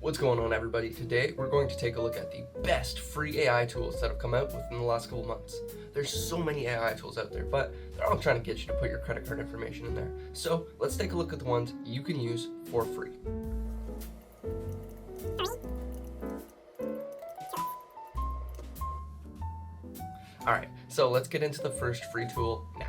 What's going on, everybody? Today we're going to take a look at the best free AI tools that have come out within the last couple months. There's so many AI tools out there, but they're all trying to get you to put your credit card information in there. So let's take a look at the ones you can use for free. Alright, so let's get into the first free tool now.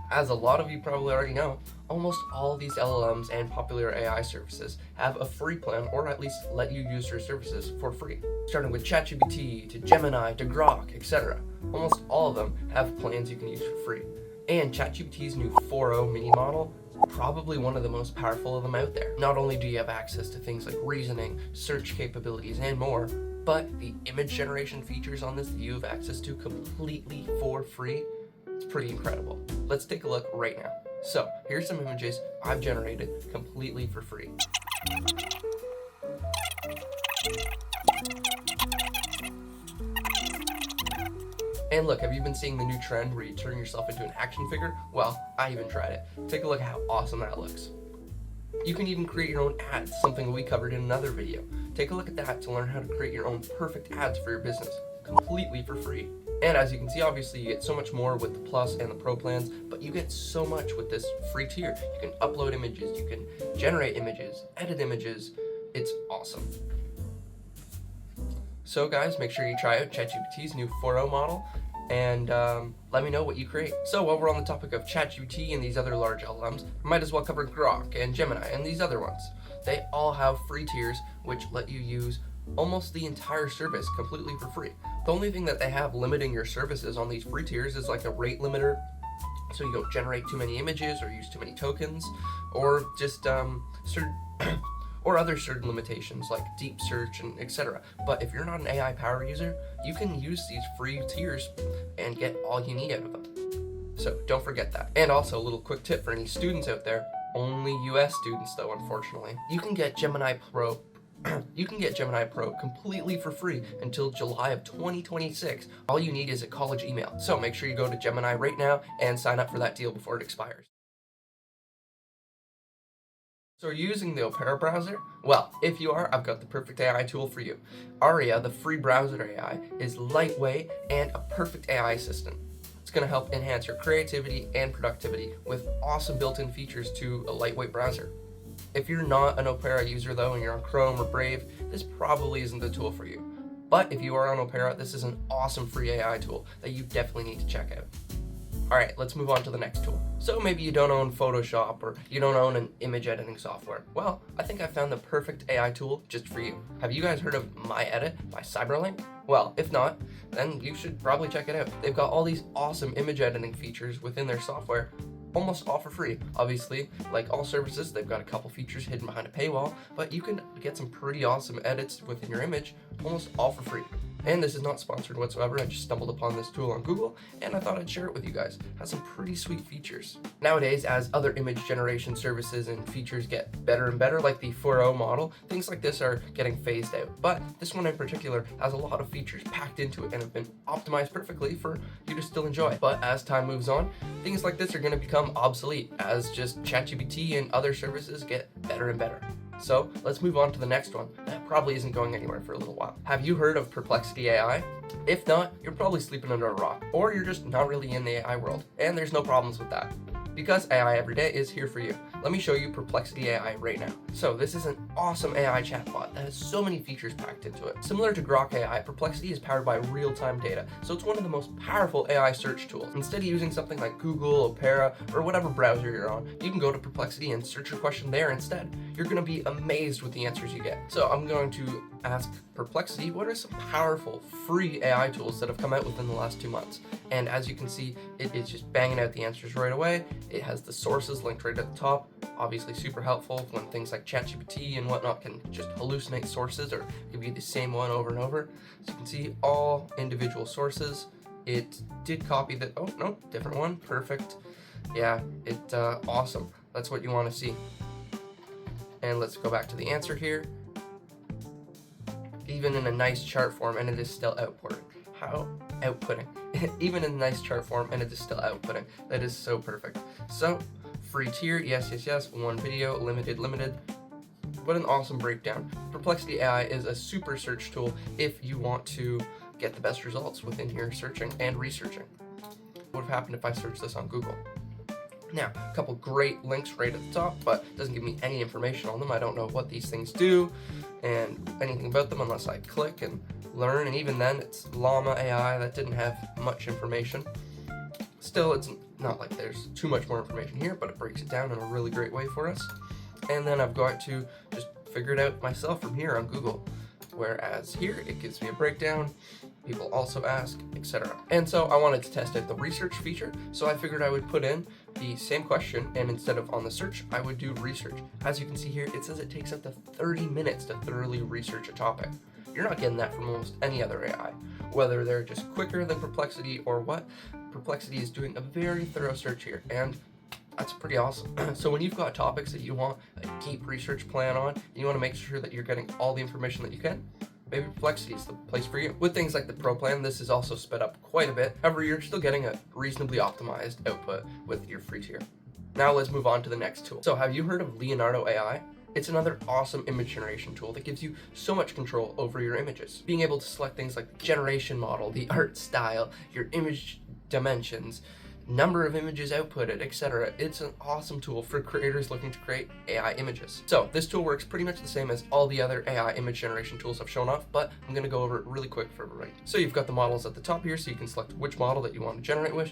As a lot of you probably already know, almost all of these LLMs and popular AI services have a free plan, or at least let you use their services for free. Starting with ChatGPT, to Gemini, to Grok, etc. Almost all of them have plans you can use for free. And ChatGPT's new 4.0 mini model is probably one of the most powerful of them out there. Not only do you have access to things like reasoning, search capabilities, and more, but the image generation features on this that you have access to completely for free. It's pretty incredible. Let's take a look right now. So here's some images I've generated completely for free. And look, have you been seeing the new trend where you turn yourself into an action figure? Well, I even tried it. Take a look at how awesome that looks. You can even create your own ads, something we covered in another video. Take a look at that to learn how to create your own perfect ads for your business, completely for free. And as you can see, obviously you get so much more with the Plus and the Pro plans, but you get so much with this free tier. You can upload images, you can generate images, edit images. It's awesome. So guys, make sure you try out ChatGPT's new 4.0 model and let me know what you create. So while we're on the topic of ChatGPT and these other large LLMs, we might as well cover Grok and Gemini and these other ones. They all have free tiers which let you use almost the entire service completely for free. The only thing that they have limiting your services on these free tiers is like a rate limiter, so you don't generate too many images or use too many tokens, or just certain or other certain limitations like deep search and etc. But if you're not an AI power user, you can use these free tiers and get all you need out of them. So don't forget that. And also a little quick tip for any students out there, only US students though, unfortunately. You can get Gemini Pro completely for free until July of 2026. All you need is a college email. So make sure you go to Gemini right now and sign up for that deal before it expires. So are you using the Opera browser? Well, if you are, I've got the perfect AI tool for you. Aria, the free browser AI, is lightweight and a perfect AI assistant. It's going to help enhance your creativity and productivity with awesome built-in features to a lightweight browser. If you're not an Opera user though and you're on Chrome or Brave, this probably isn't the tool for you. But if you are on Opera, this is an awesome free AI tool that you definitely need to check out. Alright, let's move on to the next tool. So maybe you don't own Photoshop or you don't own an image editing software. Well, I think I found the perfect AI tool just for you. Have you guys heard of MyEdit by CyberLink? Well, if not, then you should probably check it out. They've got all these awesome image editing features within their software, almost all for free. Obviously, like all services, they've got a couple features hidden behind a paywall, but you can get some pretty awesome edits within your image, almost all for free. And this is not sponsored whatsoever. I just stumbled upon this tool on Google and I thought I'd share it with you guys. It has some pretty sweet features. Nowadays, as other image generation services and features get better and better, like the 4.0 model, things like this are getting phased out. But this one in particular has a lot of features packed into it and have been optimized perfectly for you to still enjoy. But as time moves on, things like this are going to become obsolete as just ChatGPT and other services get better and better. So let's move on to the next one. That probably isn't going anywhere for a little while. Have you heard of Perplexity AI? If not, you're probably sleeping under a rock, or you're just not really in the AI world, and there's no problems with that. Because AI Everyday is here for you. Let me show you Perplexity AI right now. So this is an awesome AI chatbot that has so many features packed into it. Similar to Grok AI, Perplexity is powered by real-time data, so it's one of the most powerful AI search tools. Instead of using something like Google, Opera, or whatever browser you're on, you can go to Perplexity and search your question there instead. You're gonna be amazed with the answers you get. So I'm going to ask Perplexity, what are some powerful free AI tools that have come out within the last 2 months? And as you can see, it is just banging out the answers right away. It has the sources linked right at the top. Obviously super helpful when things like ChatGPT and whatnot can just hallucinate sources or give you the same one over and over. So you can see all individual sources. It did copy the, oh no, different one, perfect. Yeah, awesome. That's what you want to see. And let's go back to the answer here. Even in a nice chart form, and it is still outputting. How outputting? Even in a nice chart form, and it is still outputting. That is so perfect. So, free tier, yes, one video, limited. What an awesome breakdown. Perplexity AI is a super search tool if you want to get the best results within your searching and researching. What would have happened if I searched this on Google? Now, a couple great links right at the top, but it doesn't give me any information on them. I don't know what these things do and anything about them unless I click and learn, and even then it's Llama AI that didn't have much information. Still, it's not like there's too much more information here, but it breaks it down in a really great way for us. And then I've got to just figure it out myself from here on Google. Whereas here, it gives me a breakdown, people also ask, etc. And so I wanted to test out the research feature, so I figured I would put in the same question, and instead of on the search, I would do research. As you can see here, it says it takes up to 30 minutes to thoroughly research a topic. You're not getting that from almost any other AI. Whether they're just quicker than Perplexity or what, Perplexity is doing a very thorough search here, and that's pretty awesome. So when you've got topics that you want a deep research plan on, and you want to make sure that you're getting all the information that you can, maybe Perplexity is the place for you. With things like the Pro plan, this is also sped up quite a bit. However, you're still getting a reasonably optimized output with your free tier. Now let's move on to the next tool. So have you heard of Leonardo AI? It's another awesome image generation tool that gives you so much control over your images. Being able to select things like the generation model, the art style, your image dimensions, number of images outputted, etc. It's an awesome tool for creators looking to create AI images. So this tool works pretty much the same as all the other AI image generation tools I've shown off, but I'm going to go over it really quick for everybody. So you've got the models at the top here, so you can select which model that you want to generate with.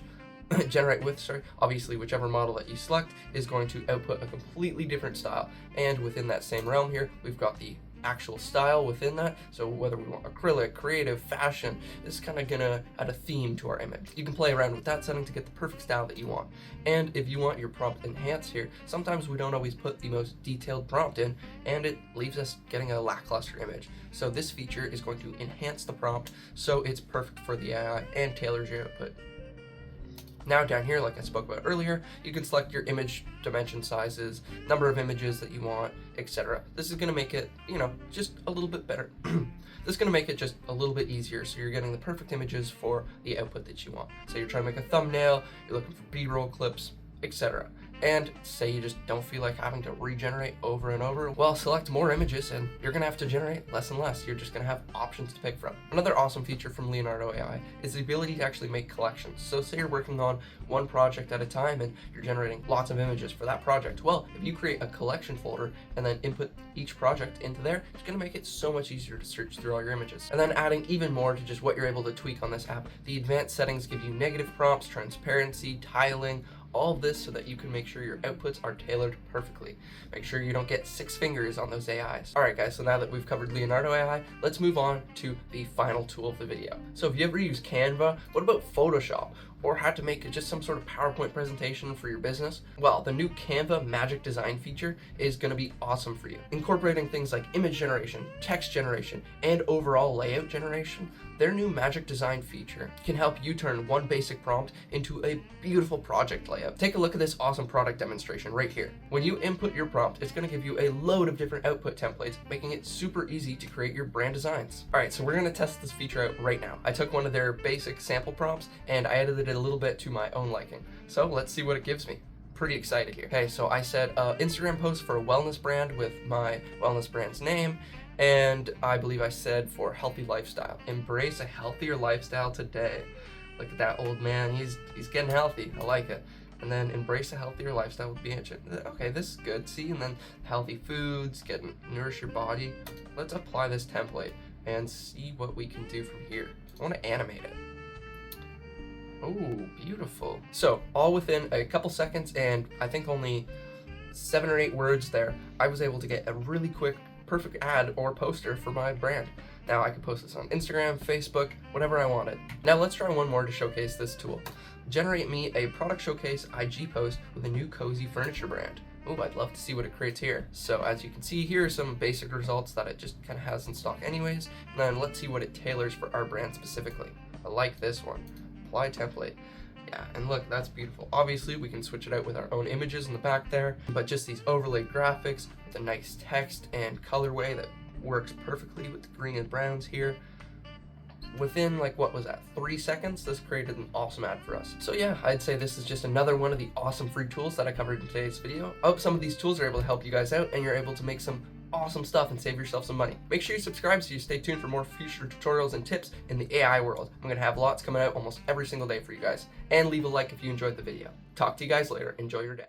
Obviously whichever model that you select is going to output a completely different style, and within that same realm here we've got the actual style within that. So whether we want acrylic, creative, fashion, this is kind of gonna add a theme to our image. You can play around with that setting to get the perfect style that you want. And if you want your prompt enhanced here, sometimes we don't always put the most detailed prompt in, and it leaves us getting a lackluster image. So this feature is going to enhance the prompt so it's perfect for the AI and tailors your output. Now down here, like I spoke about earlier, you can select your image dimension sizes, number of images that you want, etc. This is going to make it, just a little bit better. This is going to make it just a little bit easier, so you're getting the perfect images for the output that you want. So you're trying to make a thumbnail, you're looking for B-roll clips, etc. And say you just don't feel like having to regenerate over and over, well, select more images and you're gonna have to generate less and less. You're just gonna have options to pick from. Another awesome feature from Leonardo AI is the ability to actually make collections. So say you're working on one project at a time and you're generating lots of images for that project. Well, if you create a collection folder and then input each project into there, it's gonna make it so much easier to search through all your images. And then adding even more to just what you're able to tweak on this app, the advanced settings give you negative prompts, transparency, tiling, all of this so that you can make sure your outputs are tailored perfectly. Make sure you don't get 6 fingers on those AIs. Alright guys, so now that we've covered Leonardo AI, let's move on to the final tool of the video. So if you ever use Canva, what about Photoshop? Or had to make just some sort of PowerPoint presentation for your business? Well, the new Canva Magic Design feature is going to be awesome for you. Incorporating things like image generation, text generation, and overall layout generation, their new Magic Design feature can help you turn one basic prompt into a beautiful project layout. Take a look at this awesome product demonstration right here. When you input your prompt, it's going to give you a load of different output templates, making it super easy to create your brand designs. Alright, so we're going to test this feature out right now. I took one of their basic sample prompts and I edited it a little bit to my own liking. So let's see what it gives me. Pretty excited here. Okay, so I said Instagram post for a wellness brand with my wellness brand's name, and I believe I said for healthy lifestyle. Embrace a healthier lifestyle today. Look at that old man, he's getting healthy. I like it. And then embrace a healthier lifestyle with BH. Okay, this is good. See, and then healthy foods, nourish your body. Let's apply this template and see what we can do from here. I want to animate it. Oh, beautiful. So all within a couple seconds and I think only 7 or 8 words there, I was able to get a really quick, perfect ad or poster for my brand. Now I can post this on Instagram, Facebook, whatever I wanted. Now let's try one more to showcase this tool. Generate me a product showcase IG post with a new cozy furniture brand. Oh, I'd love to see what it creates here. So as you can see, here are some basic results that it just kind of has in stock anyways. And then let's see what it tailors for our brand specifically. I like this one. Apply template. Yeah, and look, that's beautiful. Obviously, we can switch it out with our own images in the back there, but just these overlaid graphics with a nice text and colorway that works perfectly with the green and browns here. Within, like, what was that, 3 seconds, this created an awesome ad for us. So yeah, I'd say this is just another one of the awesome free tools that I covered in today's video. I hope some of these tools are able to help you guys out and you're able to make some awesome stuff and save yourself some money. Make sure you subscribe so you stay tuned for more future tutorials and tips in the AI world. I'm going to have lots coming out almost every single day for you guys. And leave a like if you enjoyed the video. Talk to you guys later. Enjoy your day.